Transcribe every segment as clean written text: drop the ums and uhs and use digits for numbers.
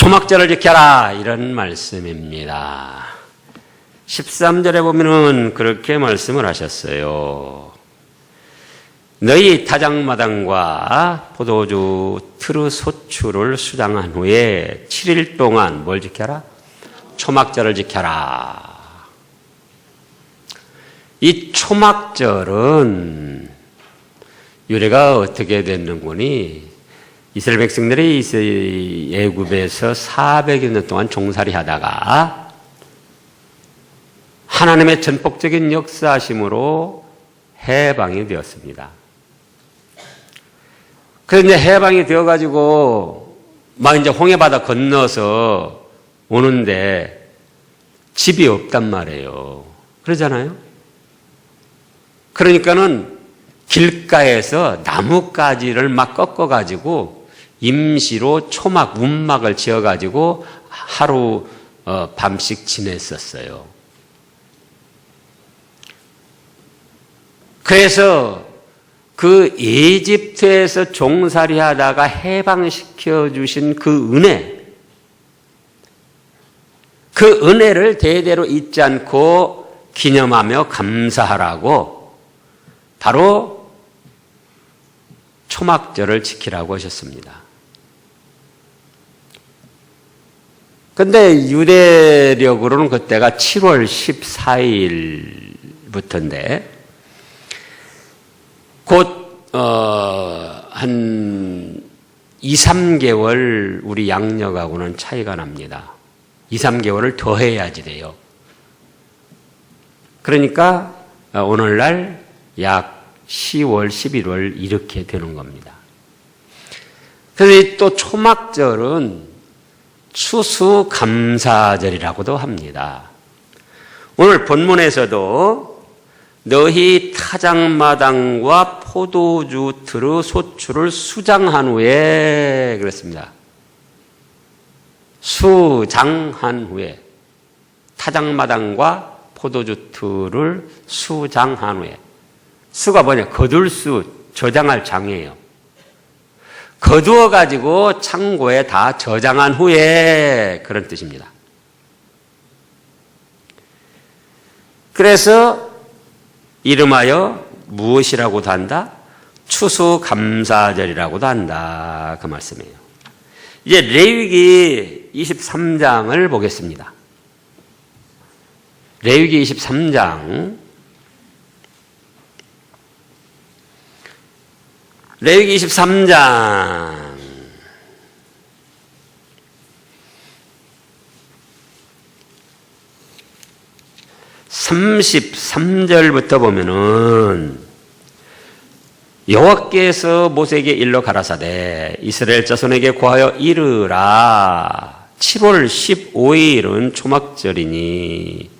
초막절을 지켜라 이런 말씀입니다. 13절에 보면은 그렇게 말씀을 하셨어요. 너희 타작마당과 포도주 트루 소출을 수장한 후에 7일 동안 뭘 지켜라? 초막절을 지켜라. 이 초막절은 유래가 어떻게 됐는 거니? 이스라엘 백성들이 애굽에서 400여 년 동안 종살이 하다가 하나님의 전폭적인 역사하심으로 해방이 되었습니다. 그래서 이제 해방이 되어가지고 막 이제 홍해바다 건너서 오는데 집이 없단 말이에요. 그러잖아요? 그러니까는 길가에서 나뭇가지를 막 꺾어가지고 임시로 초막, 운막을 지어가지고 하루 밤씩 지냈었어요. 그래서 그 이집트에서 종살이 하다가 해방시켜 주신 그 은혜를 대대로 잊지 않고 기념하며 감사하라고 바로 초막절을 지키라고 하셨습니다. 근데 유대력으로는 그때가 7월 14일부터인데 곧 한 2, 3개월 우리 양력하고는 차이가 납니다. 2, 3개월을 더 해야지 돼요. 그러니까 오늘날 약 10월, 11월 이렇게 되는 겁니다. 그래서 또 초막절은 추수감사절이라고도 합니다. 오늘 본문에서도 너희 타작마당과 포도주 트루 소출을 수장한 후에 그랬습니다. 수장한 후에 타작마당과 포도주 트를 수장한 후에 수가 뭐냐? 거둘 수, 저장할 장이에요. 거두어가지고 창고에 다 저장한 후에 그런 뜻입니다. 그래서 이름하여 무엇이라고도 한다? 추수감사절이라고도 한다. 그 말씀이에요. 이제 레위기 23장을 보겠습니다. 레위기 23장. 레위기 23장 33절부터 보면은 여호와께서 모세에게 일러 가라사대 이스라엘 자손에게 고하여 이르라 7월 15일은 초막절이니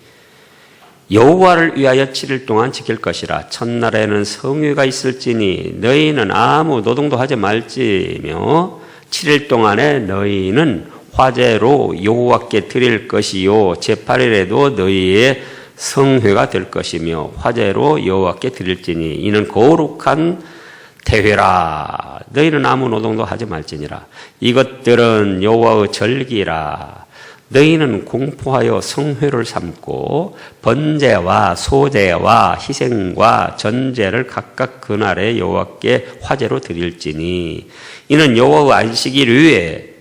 여호와를 위하여 7일 동안 지킬 것이라. 첫날에는 성회가 있을지니 너희는 아무 노동도 하지 말지며 7일 동안에 너희는 화제로 여호와께 드릴 것이요 제8일에도 너희의 성회가 될 것이며 화제로 여호와께 드릴지니 이는 거룩한 대회라. 너희는 아무 노동도 하지 말지니라. 이것들은 여호와의 절기라. 너희는 공포하여 성회를 삼고 번제와 소제와 희생과 전제를 각각 그날에 여호와께 화제로 드릴지니 이는 여호와의 안식일 위에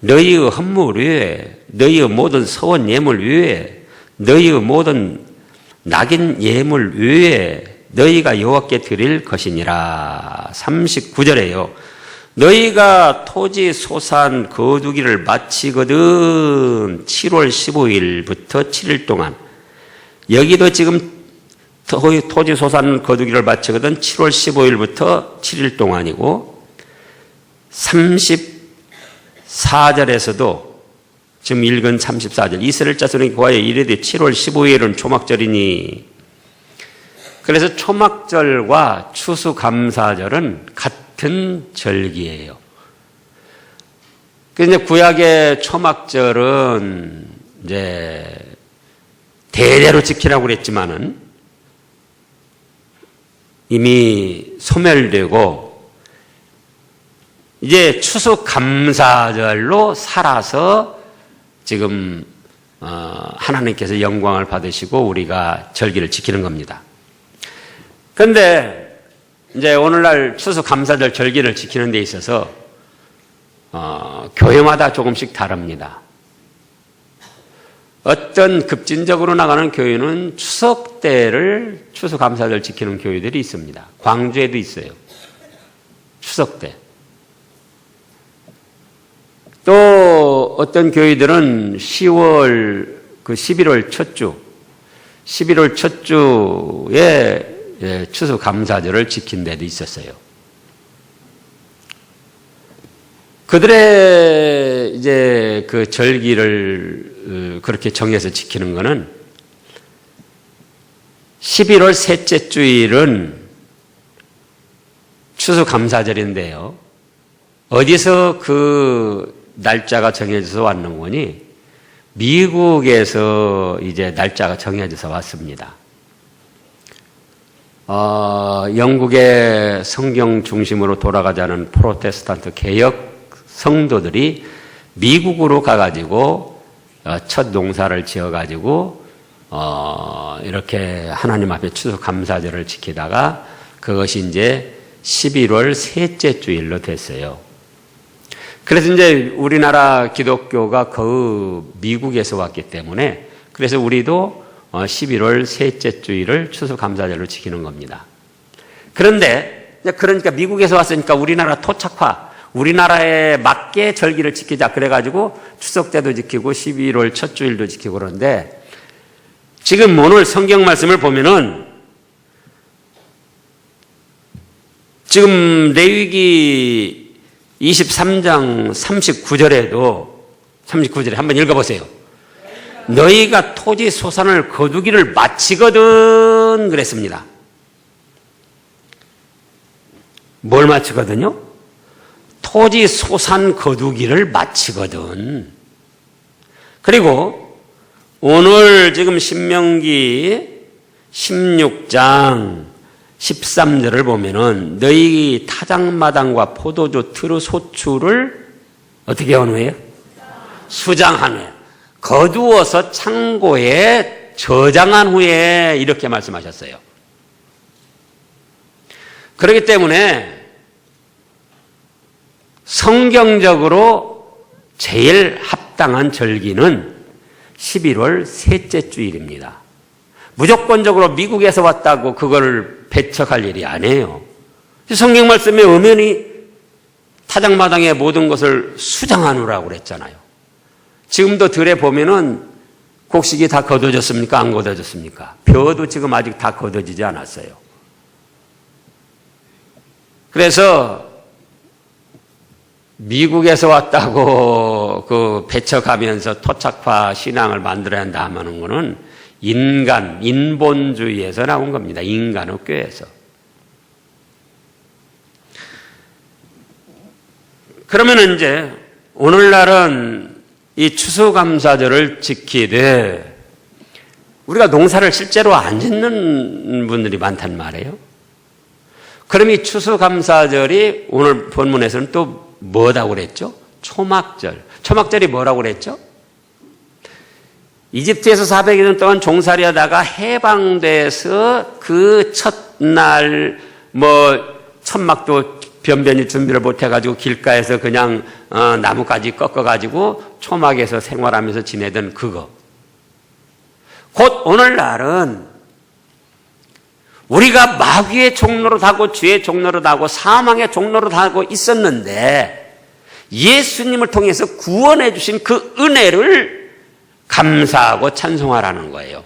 너희의 헌물 위에 너희의 모든 서원 예물 위에 너희의 모든 낙인 예물 위에 너희가 여호와께 드릴 것이니라. 39절에요. 너희가 토지 소산 거두기를 마치거든 7월 15일부터 7일 동안 여기도 지금 토지 소산 거두기를 마치거든 7월 15일부터 7일 동안이고 34절에서도 지금 읽은 34절 이스라엘 자손에게 고하여 이르되 7월 15일은 초막절이니 그래서 초막절과 추수감사절은 같은 절기예요. 그런데 구약의 초막절은 이제 대대로 지키라고 그랬지만은 이미 소멸되고 이제 추수감사절로 살아서 지금 하나님께서 영광을 받으시고 우리가 절기를 지키는 겁니다. 그런데 이제 오늘날 추수감사절 절기를 지키는 데 있어서 교회마다 조금씩 다릅니다. 어떤 급진적으로 나가는 교회는 추석 때를 추수감사절 지키는 교회들이 있습니다. 광주에도 있어요. 추석 때. 또 어떤 교회들은 11월 첫 주에 추수감사절을 지킨 데도 있었어요. 그들의 이제 그 절기를 그렇게 정해서 지키는 것은 11월 셋째 주일은 추수감사절인데요. 어디서 그 날짜가 정해져서 왔는 거니? 미국에서 이제 날짜가 정해져서 왔습니다. 영국의 성경 중심으로 돌아가자는 프로테스탄트 개혁 성도들이 미국으로 가가지고 첫 농사를 지어가지고 이렇게 하나님 앞에 추수감사절을 지키다가 그것이 이제 11월 셋째 주일로 됐어요. 그래서 이제 우리나라 기독교가 그 미국에서 왔기 때문에 그래서 우리도 11월 셋째 주일을 추수감사절로 지키는 겁니다. 그런데 그러니까 미국에서 왔으니까 우리나라 토착화, 우리나라에 맞게 절기를 지키자 그래가지고 추석 때도 지키고 11월 첫 주일도 지키고 그러는데 지금 오늘 성경 말씀을 보면은 지금 레위기 23장 39절에 한번 읽어보세요. 너희가 토지 소산을 거두기를 마치거든 그랬습니다. 뭘 마치거든요? 토지 소산 거두기를 마치거든. 그리고 오늘 지금 신명기 16장 13절을 보면은 너희 타작마당과 포도주 트루 소출을 어떻게 한 후에요? 수장한 후에 거두어서 창고에 저장한 후에 이렇게 말씀하셨어요. 그렇기 때문에 성경적으로 제일 합당한 절기는 11월 셋째 주일입니다. 무조건적으로 미국에서 왔다고 그걸 배척할 일이 아니에요. 성경 말씀에 엄연히 타작마당의 모든 것을 수장하느라고 그랬잖아요. 지금도 들에 보면은 곡식이 다 걷어졌습니까? 안 걷어졌습니까? 벼도 지금 아직 다 걷어지지 않았어요. 그래서 미국에서 왔다고 그 배척하면서 토착화 신앙을 만들어야 한다 하는 거는 인본주의에서 나온 겁니다. 인간학교에서. 그러면 이제 오늘날은 이 추수감사절을 지키되 우리가 농사를 실제로 안 짓는 분들이 많단 말이에요. 그럼 이 추수감사절이 오늘 본문에서는 또 뭐라고 그랬죠? 초막절. 초막절이 뭐라고 그랬죠? 이집트에서 400년 동안 종살이하다가 해방돼서 그 첫날 천막도 변변히 준비를 못해가지고 길가에서 그냥 나뭇가지 꺾어가지고 초막에서 생활하면서 지내던 그거. 곧 오늘날은 우리가 마귀의 종노릇하고 죄의 종노릇하고 사망의 종노릇하고 있었는데 예수님을 통해서 구원해 주신 그 은혜를 감사하고 찬송하라는 거예요.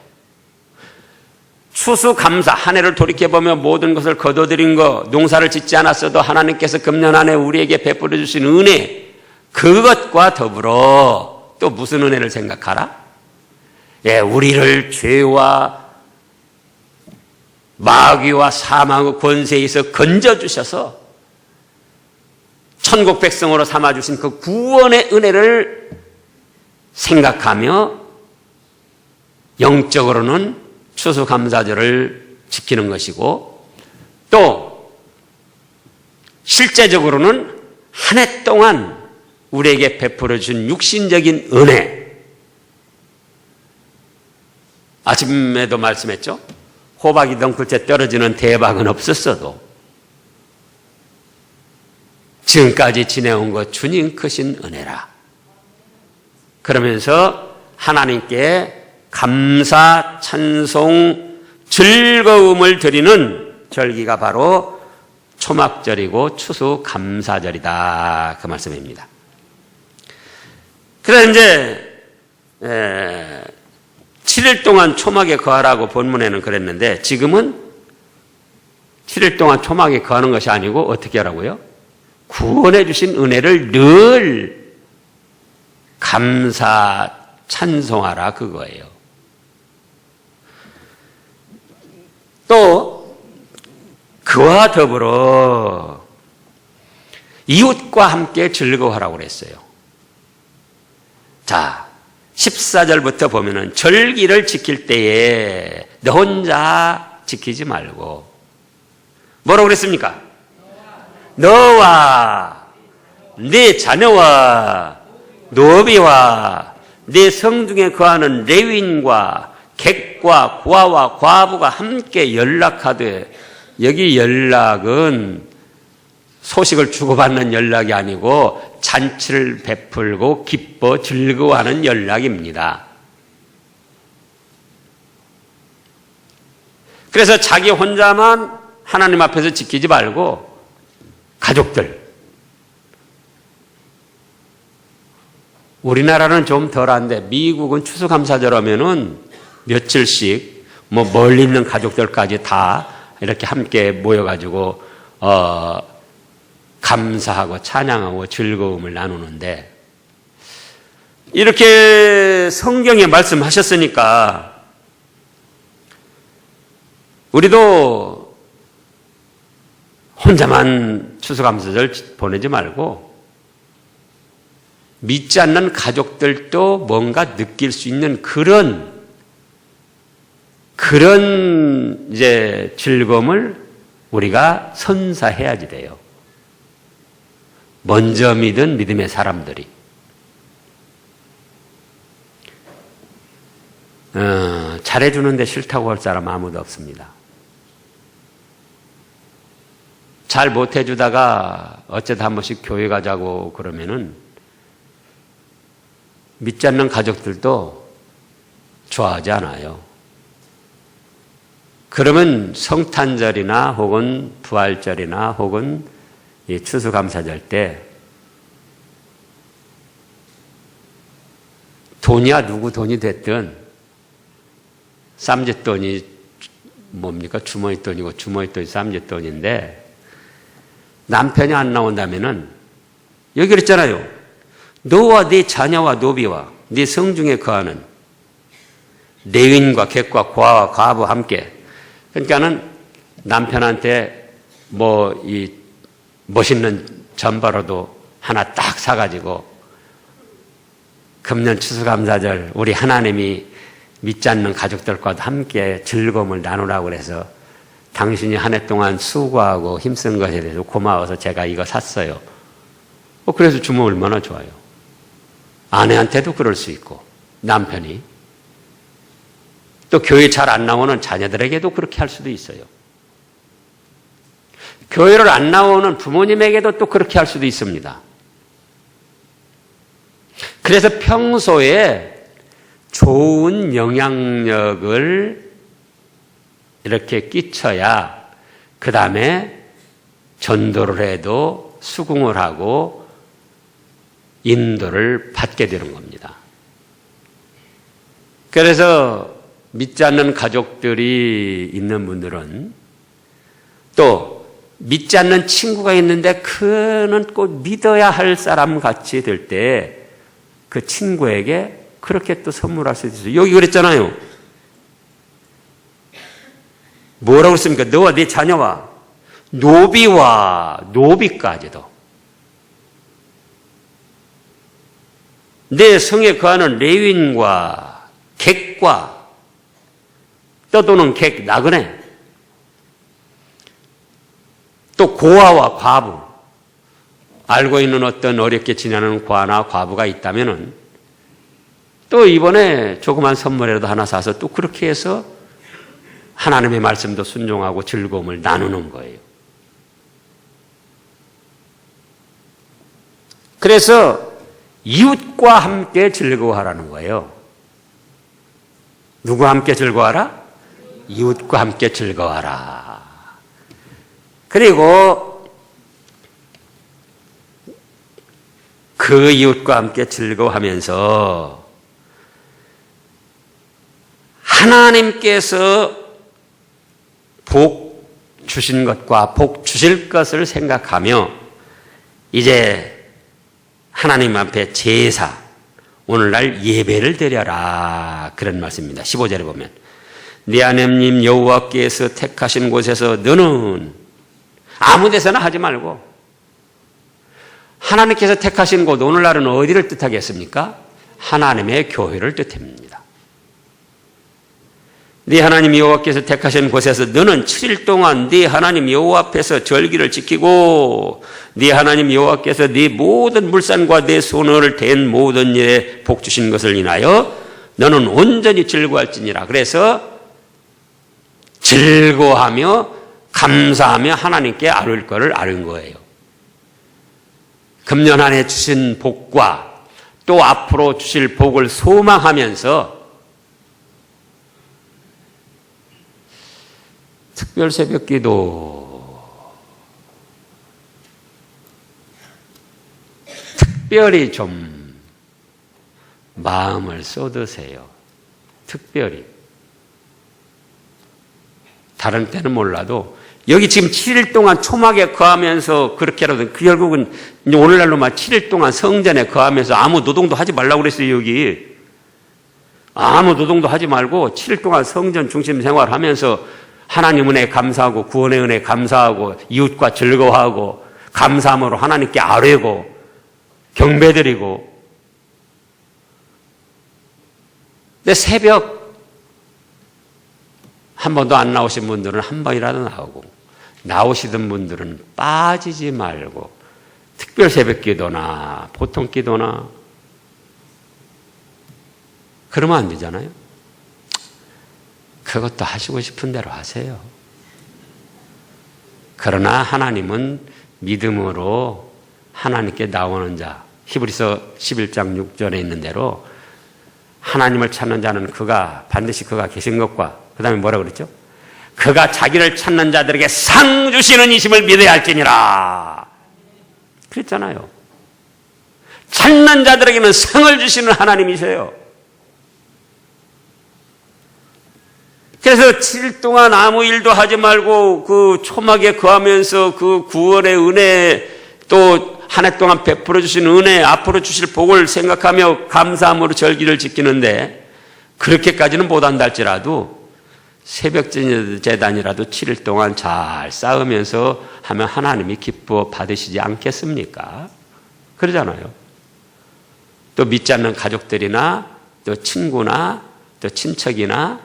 추수감사, 한 해를 돌이켜보며 모든 것을 거둬들인 거, 농사를 짓지 않았어도 하나님께서 금년 한 해 우리에게 베풀어 주신 은혜, 그것과 더불어 또 무슨 은혜를 생각하라? 우리를 죄와 마귀와 사망의 권세에서 건져주셔서 천국 백성으로 삼아주신 그 구원의 은혜를 생각하며 영적으로는 추수감사절을 지키는 것이고 또 실제적으로는 한 해 동안 우리에게 베풀어 준 육신적인 은혜. 아침에도 말씀했죠. 호박이 덩굴째 떨어지는 대박은 없었어도 지금까지 지내온 것 주님 크신 은혜라. 그러면서 하나님께 감사, 찬송, 즐거움을 드리는 절기가 바로 초막절이고 추수감사절이다. 그 말씀입니다. 그래서 이제 7일 동안 초막에 거하라고 본문에는 그랬는데 지금은 7일 동안 초막에 거하는 것이 아니고 어떻게 하라고요? 구원해 주신 은혜를 늘 감사, 찬송하라 그거예요. 또 그와 더불어 이웃과 함께 즐거워하라고 그랬어요. 자, 14절부터 보면은 절기를 지킬 때에 너 혼자 지키지 말고 뭐라고 그랬습니까? 너와 네 자녀와 노비와 네 성중에 거하는 레위인과 객과 고아와 과부가 함께 연락하되, 여기 연락은 소식을 주고받는 연락이 아니고 잔치를 베풀고 기뻐 즐거워하는 연락입니다. 그래서 자기 혼자만 하나님 앞에서 지키지 말고 가족들, 우리나라는 좀 덜한데 미국은 추수감사절 하면은 며칠씩 멀리 있는 가족들까지 다 이렇게 함께 모여가지고 감사하고 찬양하고 즐거움을 나누는데, 이렇게 성경에 말씀하셨으니까 우리도 혼자만 추수감사절 보내지 말고 믿지 않는 가족들도 뭔가 느낄 수 있는 그런 이제 즐거움을 우리가 선사해야지 돼요. 먼저 믿은 믿음의 사람들이. 잘해주는데 싫다고 할 사람 아무도 없습니다. 잘 못해주다가 어쩌다 한 번씩 교회 가자고 그러면은 믿지 않는 가족들도 좋아하지 않아요. 그러면 성탄절이나 혹은 부활절이나 혹은 이 추수감사절 때 돈이야 누구 돈이 됐든 쌈짓돈이 뭡니까? 주머니돈이고 주머니돈이 쌈짓돈인데 남편이 안 나온다면은 여기 그랬잖아요. 너와 네 자녀와 노비와 네 성중에 거하는 레위인과 객과 고아와 과부 함께. 그러니까는 남편한테 이 멋있는 잠바라도 하나 딱 사가지고 금년 추수감사절 우리 하나님이 믿지 않는 가족들과도 함께 즐거움을 나누라고 그래서 당신이 한 해 동안 수고하고 힘쓴 것에 대해서 고마워서 제가 이거 샀어요. 그래서 주면 얼마나 좋아요. 아내한테도 그럴 수 있고 남편이 또 교회 잘 안 나오는 자녀들에게도 그렇게 할 수도 있어요. 교회를 안 나오는 부모님에게도 또 그렇게 할 수도 있습니다. 그래서 평소에 좋은 영향력을 이렇게 끼쳐야 그 다음에 전도를 해도 수긍을 하고 인도를 받게 되는 겁니다. 그래서 믿지 않는 가족들이 있는 분들은 또 믿지 않는 친구가 있는데 그는 꼭 믿어야 할 사람 같이 될 때 그 친구에게 그렇게 또 선물할 수 있어요. 여기 그랬잖아요. 뭐라고 했습니까? 너와 네 자녀와 노비와 노비까지도 내 성에 거하는 레위인과 객과 떠도는 객 나그네 또 고아와 과부. 알고 있는 어떤 어렵게 지내는 과나 과부가 있다면은 또 이번에 조그만 선물이라도 하나 사서 또 그렇게 해서 하나님의 말씀도 순종하고 즐거움을 나누는 거예요. 그래서 이웃과 함께 즐거워하라는 거예요. 누구와 함께 즐거워하라? 이웃과 함께 즐거워하라. 그리고 그 이웃과 함께 즐거워하면서 하나님께서 복 주신 것과 복 주실 것을 생각하며 이제 하나님 앞에 제사, 오늘날 예배를 드려라. 그런 말씀입니다. 15절에 보면 네 하나님 여호와께서 택하신 곳에서 너는 아무 데서나 하지 말고, 하나님께서 택하신 곳, 오늘날은 어디를 뜻하겠습니까? 하나님의 교회를 뜻합니다. 네 하나님 여호와께서 택하신 곳에서 너는 7일 동안 네 하나님 여호와 앞에서 절기를 지키고 네 하나님 여호와께서 네 모든 물산과 네 손을 댄 모든 일에 복 주신 것을 인하여 너는 온전히 즐거워할지니라. 그래서 즐거워하며 감사하며 하나님께 아뢰을 것을 아뢰은 거예요. 금년 한 해 주신 복과 또 앞으로 주실 복을 소망하면서 특별 새벽기도 특별히 좀 마음을 쏟으세요. 특별히. 다른 때는 몰라도 여기 지금 7일 동안 초막에 거하면서 그렇게라도 결국은 이제 오늘날로만 7일 동안 성전에 거하면서 아무 노동도 하지 말라고 그랬어요. 여기 아무 노동도 하지 말고 7일 동안 성전 중심 생활하면서 하나님 은혜에 감사하고 구원의 은혜에 감사하고 이웃과 즐거워하고 감사함으로 하나님께 아뢰고 경배드리고. 근데 새벽 한 번도 안 나오신 분들은 한 번이라도 나오고, 나오시던 분들은 빠지지 말고 특별 새벽 기도나 보통 기도나 그러면 안 되잖아요. 그것도 하시고 싶은 대로 하세요. 그러나 하나님은 믿음으로 하나님께 나오는 자, 히브리서 11장 6절에 있는 대로 하나님을 찾는 자는 반드시 그가 계신 것과 그 다음에 뭐라고 그랬죠? 그가 자기를 찾는 자들에게 상 주시는 이심을 믿어야 할지니라. 그랬잖아요. 찾는 자들에게는 상을 주시는 하나님이세요. 그래서 7일 동안 아무 일도 하지 말고 그 초막에 거하면서 그 구원의 은혜, 또 한 해 동안 베풀어 주신 은혜, 앞으로 주실 복을 생각하며 감사함으로 절기를 지키는데 그렇게까지는 못한다 할지라도 새벽 제단이라도 7일 동안 잘 쌓으면서 하면 하나님이 기뻐 받으시지 않겠습니까? 그러잖아요. 또 믿지 않는 가족들이나 또 친구나 또 친척이나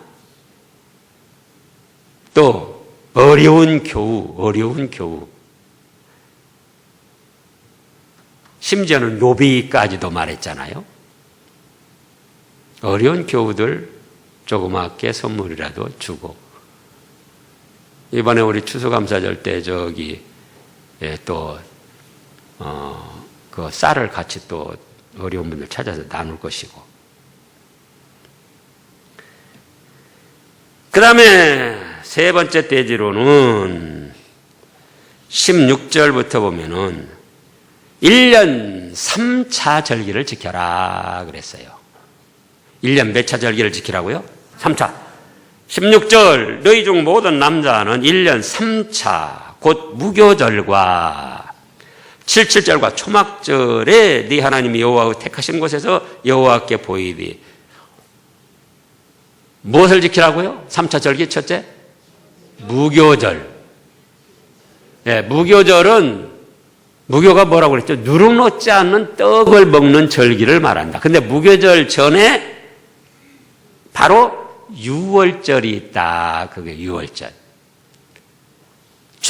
또 어려운 교우. 심지어는 노비까지도 말했잖아요. 어려운 교우들 조그맣게 선물이라도 주고. 이번에 우리 추수감사절 때 그 쌀을 같이 또 어려운 분들 찾아서 나눌 것이고. 그 다음에 세 번째 대지로는 16절부터 보면은 1년 3차 절기를 지켜라 그랬어요. 1년 몇 차 절기를 지키라고요? 3차. 16절 너희 중 모든 남자는 1년 3차 곧 무교절과 77절과 초막절에 네 하나님 여호와의 택하신 곳에서 여호와께 보이리. 무엇을 지키라고요? 3차 절기 첫째? 무교절. 예, 무교가 뭐라고 그랬죠? 누룩 놓지 않는 떡을 먹는 절기를 말한다. 근데 무교절 전에 바로 유월절이 있다. 그게 유월절.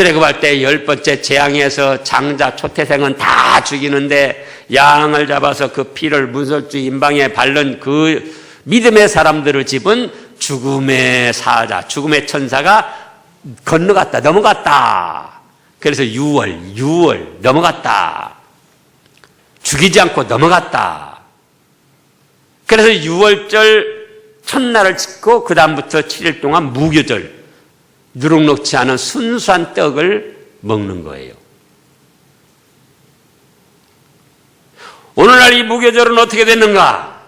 출애굽할 때 10번째 재앙에서 장자 초태생은 다 죽이는데 양을 잡아서 그 피를 문설주 임방에 바른 그 믿음의 사람들을 집은 죽음의 사자, 죽음의 천사가 건너갔다, 넘어갔다. 그래서 6월 넘어갔다. 죽이지 않고 넘어갔다. 그래서 6월절 첫날을 짓고 그 다음부터 7일 동안 무교절, 누룩 넣지 않은 순수한 떡을 먹는 거예요. 오늘날 이 무교절은 어떻게 됐는가?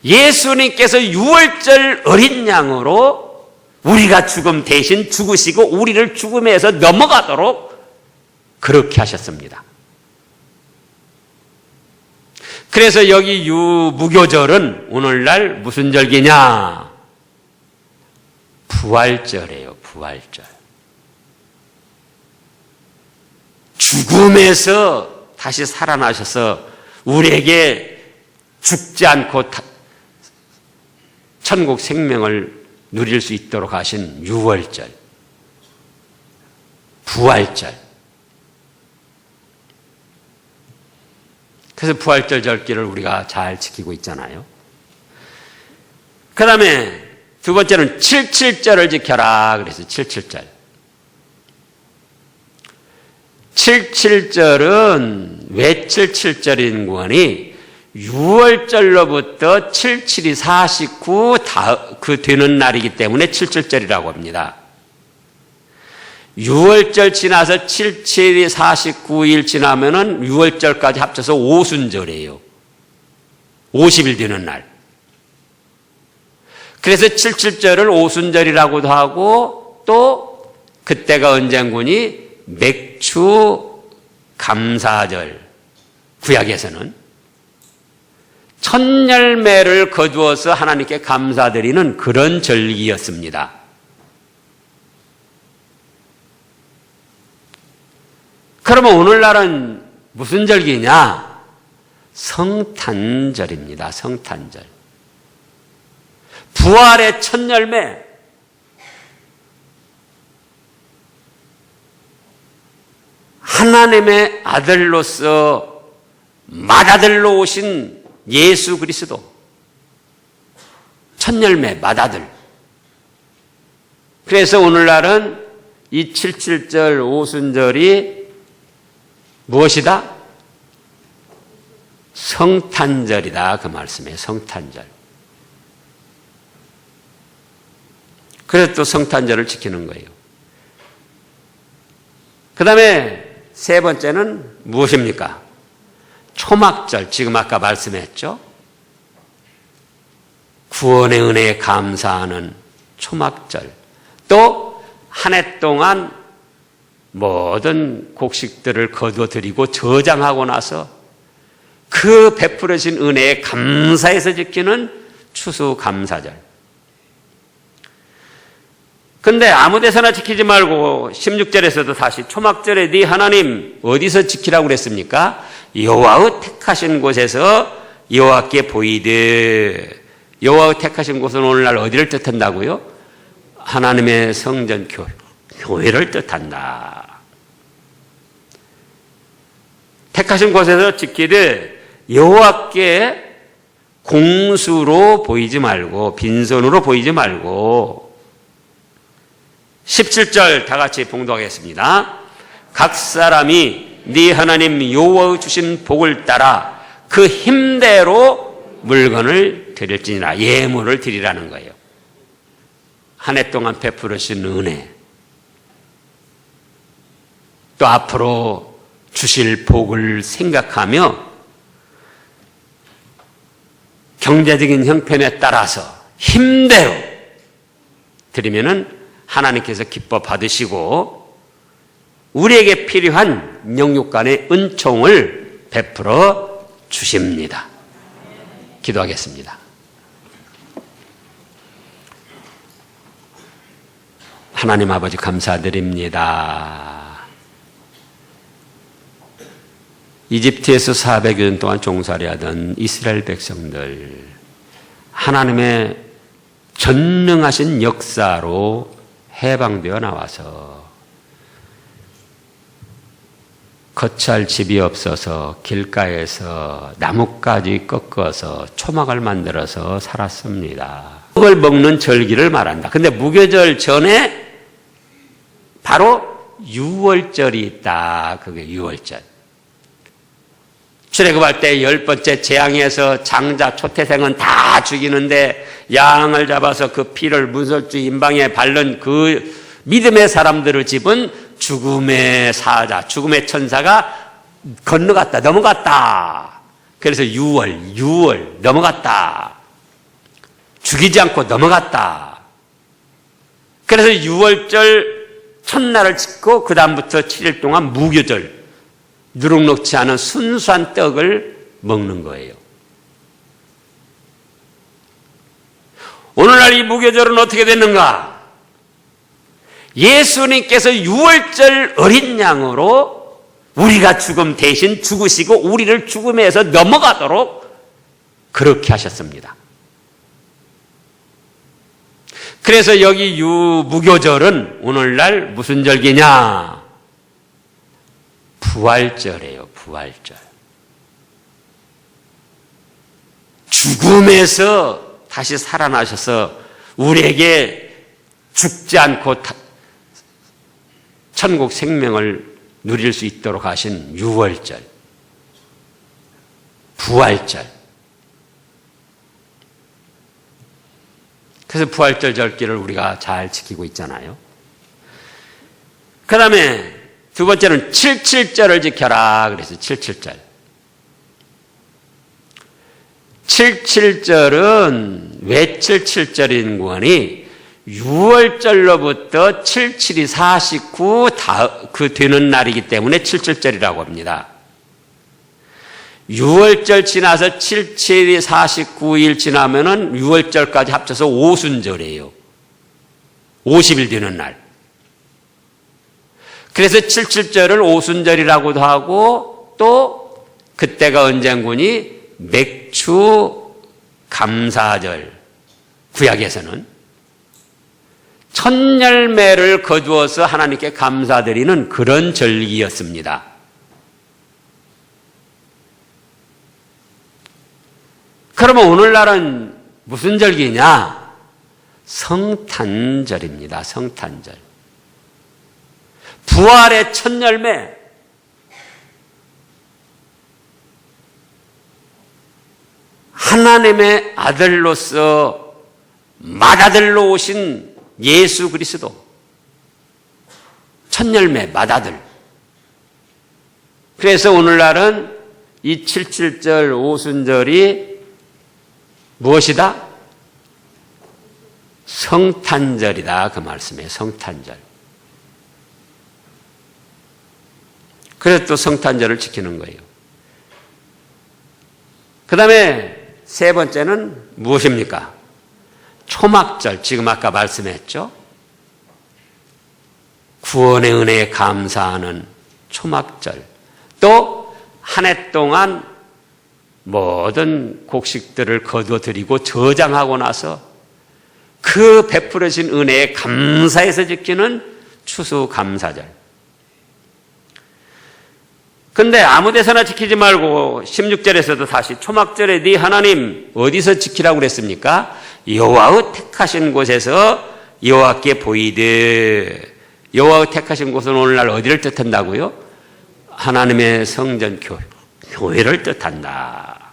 예수님께서 6월절 어린 양으로 우리가 죽음 대신 죽으시고 우리를 죽음에서 넘어가도록 그렇게 하셨습니다. 그래서 여기 무교절은 오늘날 무슨 절기냐? 부활절이에요. 부활절. 죽음에서 다시 살아나셔서 우리에게 죽지 않고 천국 생명을 누릴 수 있도록 하신 6월절, 부활절. 그래서 부활절 절기를 우리가 잘 지키고 있잖아요. 그 다음에 두 번째는 77절을 지켜라 그래서 77절. 77절은 왜 77절인 거니? 6월절로부터 77이 49 그 되는 날이기 때문에 77절이라고 합니다. 6월절 지나서 77이 49일 지나면은 6월절까지 합쳐서 오순절이에요. 50일 되는 날. 그래서 77절을 오순절이라고도 하고 또 그때가 언젠구니 맥주 감사절. 구약에서는 첫 열매를 거두어서 하나님께 감사드리는 그런 절기였습니다. 그러면 오늘날은 무슨 절기냐? 성탄절입니다. 성탄절. 부활의 첫 열매. 하나님의 아들로서 맏아들로 오신 예수 그리스도. 첫 열매, 맏아들. 그래서 오늘날은 이 77절 오순절이 무엇이다? 성탄절이다. 그 말씀이에요. 성탄절. 그래서 또 성탄절을 지키는 거예요. 그 다음에 세 번째는 무엇입니까? 초막절. 지금 아까 말씀했죠. 구원의 은혜에 감사하는 초막절. 또 한 해 동안 모든 곡식들을 거둬들이고 저장하고 나서 그 베풀어진 은혜에 감사해서 지키는 추수감사절. 근데 아무 데서나 지키지 말고 16절에서도 다시 초막절에 네 하나님 어디서 지키라고 그랬습니까? 여호와의 택하신 곳에서 여호와께 보이되. 여호와의 택하신 곳은 오늘날 어디를 뜻한다고요? 하나님의 성전 교회를 뜻한다. 택하신 곳에서 지키되 여호와께 공수로 보이지 말고 빈손으로 보이지 말고. 17절 다 같이 봉독하겠습니다. 각 사람이 네 하나님 여호와의 주신 복을 따라 그 힘대로 물건을 드릴지니라. 예물을 드리라는 거예요. 한 해 동안 베풀으신 은혜, 또 앞으로 주실 복을 생각하며 경제적인 형편에 따라서 힘대로 드리면은 하나님께서 기뻐 받으시고 우리에게 필요한 영육간의 은총을 베풀어 주십니다. 기도하겠습니다. 하나님 아버지 감사드립니다. 이집트에서 400여 년 동안 종살이하던 이스라엘 백성들, 하나님의 전능하신 역사로 해방되어 나와서 거처할 집이 없어서 길가에서 나뭇가지 꺾어서 초막을 만들어서 살았습니다. 그걸 먹는 절기를 말한다. 근데 무교절 전에 바로 유월절이 있다. 그게 유월절. 출애굽할 때 10번째 재앙에서 장자 초태생은 다 죽이는데 양을 잡아서 그 피를 문설주 임방에 바른 그 믿음의 사람들을 집은 죽음의 사자, 죽음의 천사가 건너갔다, 넘어갔다. 그래서 유월, 넘어갔다. 죽이지 않고 넘어갔다. 그래서 유월절 첫날을 짓고 그 다음부터 7일 동안 무교절, 누룩 넣지 않은 순수한 떡을 먹는 거예요. 오늘날 이 무교절은 어떻게 됐는가? 예수님께서 유월절 어린 양으로 우리가 죽음 대신 죽으시고 우리를 죽음에서 넘어가도록 그렇게 하셨습니다. 그래서 여기 무교절은 오늘날 무슨 절기냐? 부활절이에요. 부활절. 죽음에서 다시 살아나셔서 우리에게 죽지 않고 천국 생명을 누릴 수 있도록 하신 유월절, 부활절. 그래서 부활절 절기를 우리가 잘 지키고 있잖아요. 그 다음에 두 번째는 77절을 지켜라. 그래서 77절. 77절은 왜 77절인 거니? 6월절로부터 77이 49, 그 되는 날이기 때문에 77절이라고 합니다. 6월절 지나서 77이 49일 지나면은 6월절까지 합쳐서 오순절이에요. 50일 되는 날. 그래서 77절을 오순절이라고도 하고 또 그때가 언젠구니 맥주 감사절. 구약에서는 첫 열매를 거두어서 하나님께 감사드리는 그런 절기였습니다. 그러면 오늘날은 무슨 절기냐? 성탄절입니다. 성탄절. 부활의 첫 열매. 하나님의 아들로서 맏아들로 오신 예수 그리스도. 첫 열매, 맏아들. 그래서 오늘날은 이 77절 오순절이 무엇이다? 성탄절이다. 그 말씀이에요. 성탄절. 그래서 또 성탄절을 지키는 거예요. 그 다음에 세 번째는 무엇입니까? 초막절. 지금 아까 말씀했죠? 구원의 은혜에 감사하는 초막절. 또 한 해 동안 모든 곡식들을 거둬들이고 저장하고 나서 그 베풀어진 은혜에 감사해서 지키는 추수감사절. 근데 아무 데서나 지키지 말고 16절에서도 다시 초막절에 네 하나님 어디서 지키라고 그랬습니까? 여호와의 택하신 곳에서 여호와께 보이되. 여호와의 택하신 곳은 오늘날 어디를 뜻한다고요? 하나님의 성전 교회를 뜻한다.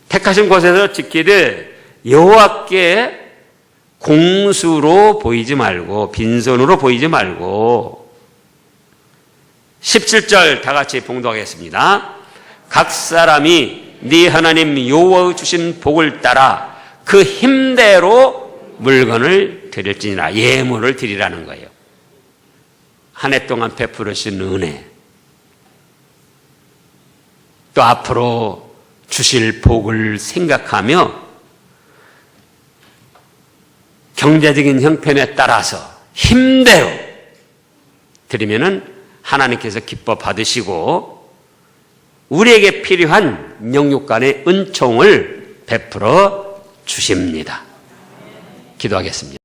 택하신 곳에서 지키되 여호와께 공수로 보이지 말고 빈손으로 보이지 말고. 17절 다 같이 봉독하겠습니다. 각 사람이 네 하나님 여호와의 주신 복을 따라 그 힘대로 물건을 드릴지니라. 예물을 드리라는 거예요. 한 해 동안 베풀으신 은혜, 또 앞으로 주실 복을 생각하며 경제적인 형편에 따라서 힘대로 드리면은 하나님께서 기뻐 받으시고 우리에게 필요한 영육간의 은총을 베풀어 주십니다. 기도하겠습니다.